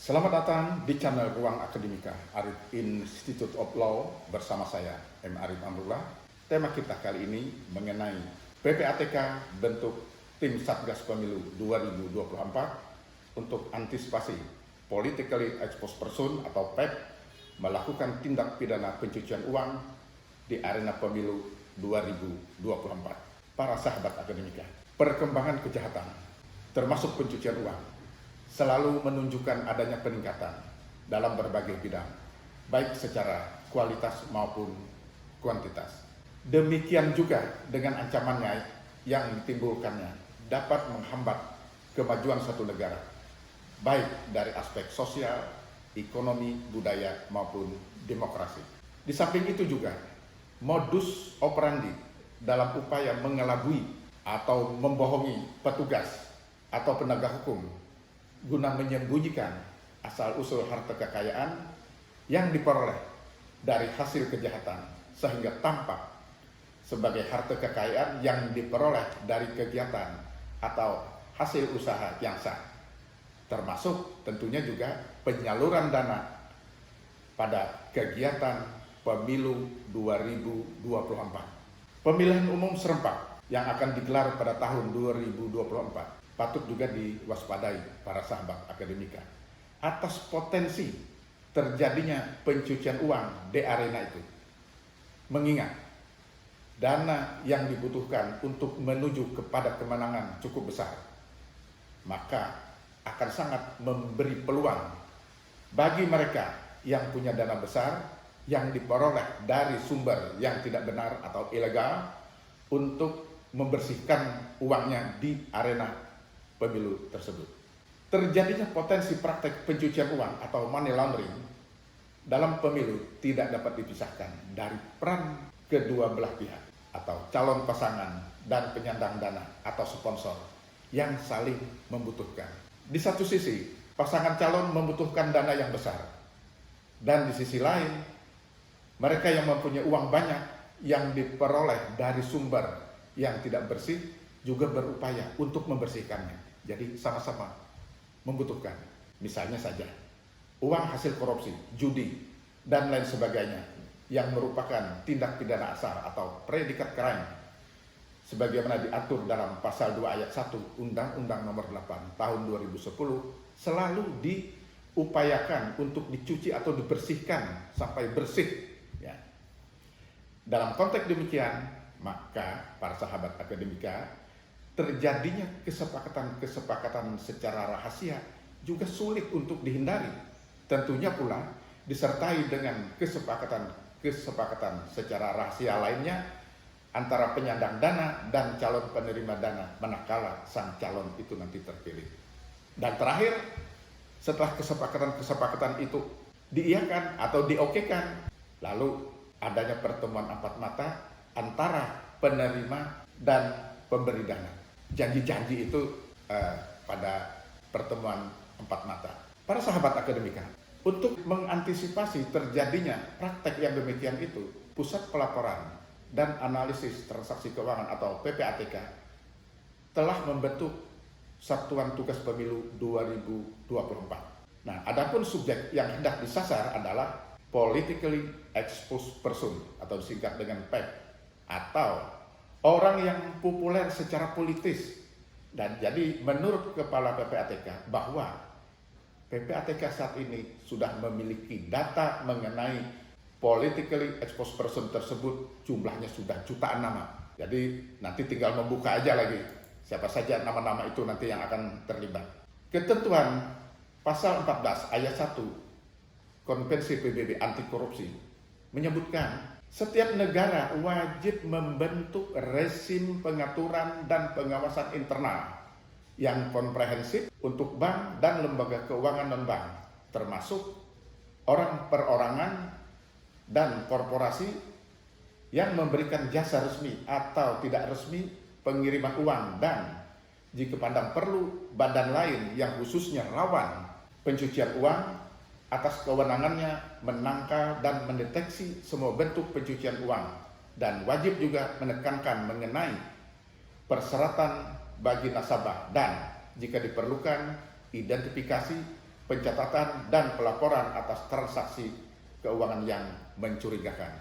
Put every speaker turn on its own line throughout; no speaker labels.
Selamat datang di channel Ruang Akademika Arif Institute of Law bersama saya, M. Arif Amrullah. Tema kita kali ini mengenai PPATK bentuk Tim Satgas Pemilu 2024 untuk antisipasi Politically Exposed Person atau PEP melakukan tindak pidana pencucian uang di arena pemilu 2024. Para sahabat akademika, perkembangan kejahatan termasuk pencucian uang selalu menunjukkan adanya peningkatan dalam berbagai bidang, baik secara kualitas maupun kuantitas. Demikian juga dengan ancamannya yang ditimbulkannya dapat menghambat kemajuan suatu negara, baik dari aspek sosial, ekonomi, budaya, maupun demokrasi. Di samping itu juga, modus operandi dalam upaya mengelabui atau membohongi petugas atau penegak hukum guna menyembunyikan asal-usul harta kekayaan yang diperoleh dari hasil kejahatan sehingga tampak sebagai harta kekayaan yang diperoleh dari kegiatan atau hasil usaha yang sah, termasuk tentunya juga penyaluran dana pada kegiatan pemilu 2024. Pemilihan umum serentak yang akan digelar pada tahun 2024 patut juga diwaspadai para sahabat akademika atas potensi terjadinya pencucian uang di arena itu. Mengingat dana yang dibutuhkan untuk menuju kepada kemenangan cukup besar, maka akan sangat memberi peluang bagi mereka yang punya dana besar yang diperoleh dari sumber yang tidak benar atau ilegal untuk membersihkan uangnya di arena pemilu tersebut. Terjadinya potensi praktek pencucian uang atau money laundering dalam pemilu tidak dapat dipisahkan dari peran kedua belah pihak atau calon pasangan dan penyandang dana atau sponsor yang saling membutuhkan. Di satu sisi, pasangan calon membutuhkan dana yang besar, dan di sisi lain, mereka yang mempunyai uang banyak yang diperoleh dari sumber yang tidak bersih juga berupaya untuk membersihkannya. Jadi sama-sama membutuhkan. Misalnya saja, uang hasil korupsi, judi, dan lain sebagainya yang merupakan tindak pidana asal atau predikat crime sebagaimana diatur dalam pasal 2 ayat 1 Undang-Undang Nomor 8 Tahun 2010 selalu diupayakan untuk dicuci atau dibersihkan sampai bersih. Ya. Dalam konteks demikian, maka para sahabat akademika, terjadinya kesepakatan secara rahasia juga sulit untuk dihindari. Tentunya pula disertai dengan kesepakatan secara rahasia lainnya antara penyandang dana dan calon penerima dana manakala sang calon itu nanti terpilih. Dan terakhir, setelah kesepakatan itu diiyakan atau diokekan, lalu adanya pertemuan empat mata antara penerima dan pemberi dana. Janji-janji itu pada pertemuan empat mata. Para sahabat akademika, untuk mengantisipasi terjadinya praktek yang demikian itu, Pusat Pelaporan dan Analisis Transaksi Keuangan atau PPATK telah membentuk Satuan Tugas Pemilu 2024. Nah, adapun subjek yang hendak disasar adalah Politically Exposed Person atau disingkat dengan PEP, atau orang yang populer secara politis. Dan jadi menurut Kepala PPATK bahwa PPATK saat ini sudah memiliki data mengenai politically exposed person tersebut, jumlahnya sudah jutaan nama. Jadi nanti tinggal membuka aja lagi siapa saja nama-nama itu nanti yang akan terlibat. Ketentuan pasal 14 ayat 1 Konvensi PBB anti korupsi menyebutkan setiap negara wajib membentuk rezim pengaturan dan pengawasan internal yang komprehensif untuk bank dan lembaga keuangan non-bank, termasuk orang perorangan dan korporasi yang memberikan jasa resmi atau tidak resmi pengiriman uang, dan jika pandang perlu badan lain yang khususnya rawan pencucian uang atas kewenangannya menangkal dan mendeteksi semua bentuk pencucian uang, dan wajib juga menekankan mengenai persyaratan bagi nasabah dan jika diperlukan identifikasi pencatatan dan pelaporan atas transaksi keuangan yang mencurigakan.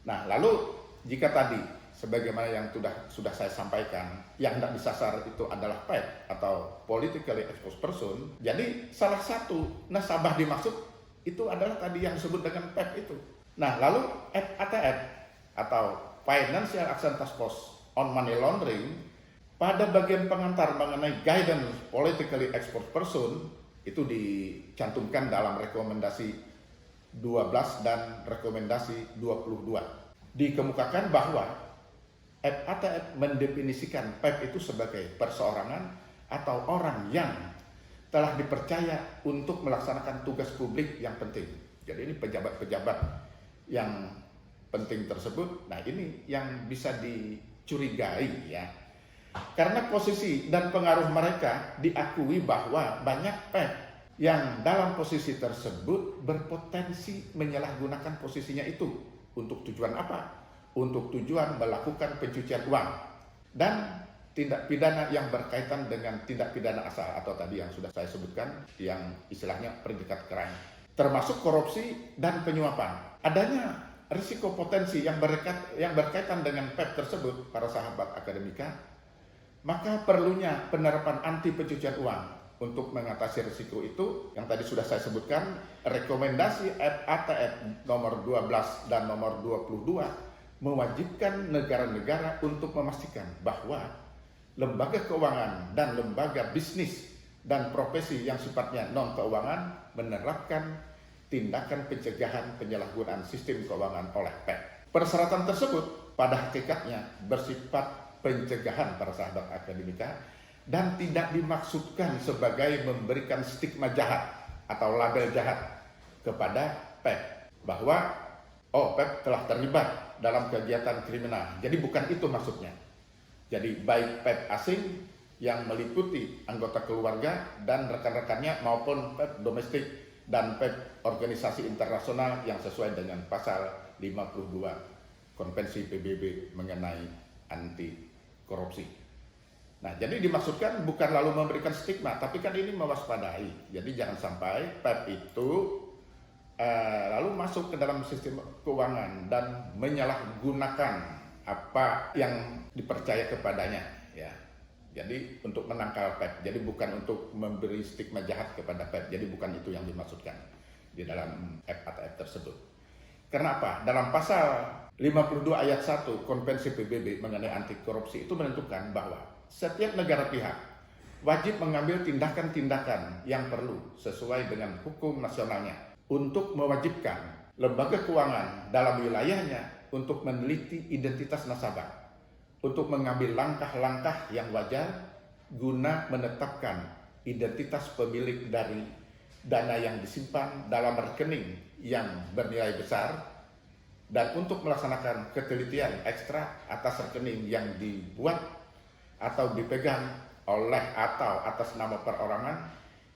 Nah, lalu jika tadi sebagaimana yang sudah saya sampaikan, yang hendak disasar itu adalah PEP atau Politically Exposed Person, jadi salah satu nasabah dimaksud itu adalah tadi yang disebut dengan PEP itu. Nah, lalu FATF atau Financial Action Task Force on Money Laundering pada bagian pengantar mengenai guidance Politically Exposed Person itu dicantumkan dalam rekomendasi 12 dan rekomendasi 22. Dikemukakan bahwa FATF mendefinisikan PEP itu sebagai perseorangan atau orang yang telah dipercaya untuk melaksanakan tugas publik yang penting. Jadi ini pejabat-pejabat yang penting tersebut, nah ini yang bisa dicurigai ya. Karena posisi dan pengaruh mereka diakui bahwa banyak PEP yang dalam posisi tersebut berpotensi menyalahgunakan posisinya itu. Untuk tujuan apa? Untuk tujuan melakukan pencucian uang dan tindak pidana yang berkaitan dengan tindak pidana asal atau tadi yang sudah saya sebutkan yang istilahnya predikat crime, termasuk korupsi dan penyuapan. Adanya risiko potensi yang berkaitan dengan PEP tersebut, para sahabat akademika, maka perlunya penerapan anti pencucian uang. Untuk mengatasi risiko itu, yang tadi sudah saya sebutkan, rekomendasi FATF nomor 12 dan nomor 22 mewajibkan negara-negara untuk memastikan bahwa lembaga keuangan dan lembaga bisnis dan profesi yang sifatnya non-keuangan menerapkan tindakan pencegahan penyalahgunaan sistem keuangan oleh PEP. Persyaratan tersebut pada hakikatnya bersifat pencegahan para sahabat akademika dan tidak dimaksudkan sebagai memberikan stigma jahat atau label jahat kepada PEP bahwa PEP telah terlibat dalam kegiatan kriminal. Jadi bukan itu maksudnya. Jadi baik PEP asing yang meliputi anggota keluarga dan rekan-rekannya maupun PEP domestik dan PEP organisasi internasional yang sesuai dengan pasal 52 Konvensi PBB mengenai anti korupsi. Nah, jadi dimaksudkan bukan lalu memberikan stigma, tapi kan ini mewaspadai. Jadi jangan sampai PEP itu lalu masuk ke dalam sistem keuangan dan menyalahgunakan apa yang dipercaya kepadanya. Ya, jadi untuk menangkal PEP. Jadi bukan untuk memberi stigma jahat kepada PEP. Jadi bukan itu yang dimaksudkan di dalam FATF tersebut. Kenapa? Dalam pasal 52 ayat 1 Konvensi PBB mengenai anti korupsi itu menentukan bahwa setiap negara pihak wajib mengambil tindakan-tindakan yang perlu sesuai dengan hukum nasionalnya untuk mewajibkan lembaga keuangan dalam wilayahnya untuk meneliti identitas nasabah, untuk mengambil langkah-langkah yang wajar guna menetapkan identitas pemilik dari dana yang disimpan dalam rekening yang bernilai besar, dan untuk melaksanakan ketelitian ekstra atas rekening yang dibuat atau dipegang oleh atau atas nama perorangan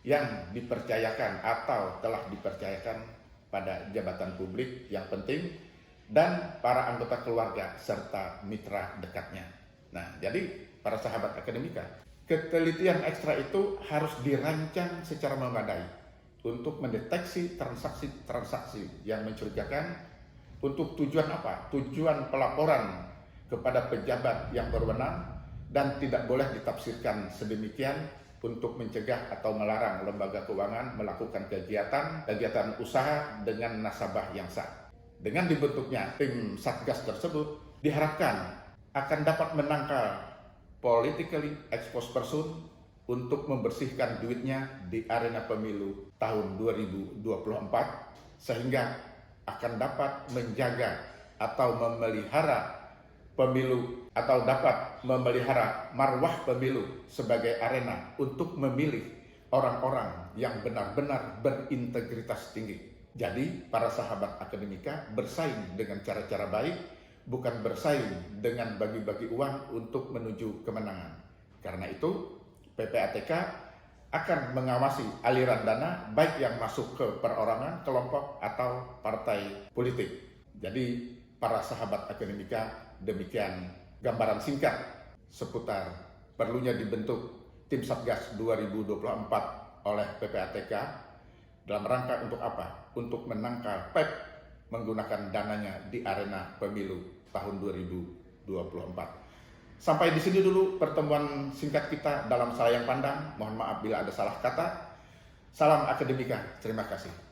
yang dipercayakan atau telah dipercayakan pada jabatan publik yang penting dan para anggota keluarga serta mitra dekatnya. Nah, jadi para sahabat akademika, ketelitian ekstra itu harus dirancang secara memadai untuk mendeteksi transaksi-transaksi yang mencurigakan. Untuk tujuan apa? Tujuan pelaporan kepada pejabat yang berwenang dan tidak boleh ditafsirkan sedemikian untuk mencegah atau melarang lembaga keuangan melakukan kegiatan usaha dengan nasabah yang sah. Dengan dibentuknya tim Satgas tersebut diharapkan akan dapat menangkal politically exposed person untuk membersihkan duitnya di arena pemilu tahun 2024 sehingga akan dapat menjaga atau memelihara pemilu atau dapat memelihara marwah pemilu sebagai arena untuk memilih orang-orang yang benar-benar berintegritas tinggi. Jadi para sahabat akademika bersaing dengan cara-cara baik, bukan bersaing dengan bagi-bagi uang untuk menuju kemenangan. Karena itu PPATK akan mengawasi aliran dana baik yang masuk ke perorangan, kelompok, atau partai politik. Jadi para sahabat akademika, demikian gambaran singkat seputar perlunya dibentuk tim Satgas 2024 oleh PPATK Dalam rangka untuk apa? Untuk menangkal PEP menggunakan dananya di arena pemilu tahun 2024. Sampai di sini dulu pertemuan singkat kita dalam Sayang Pandang. Mohon maaf bila ada salah kata. Salam akademika. Terima kasih.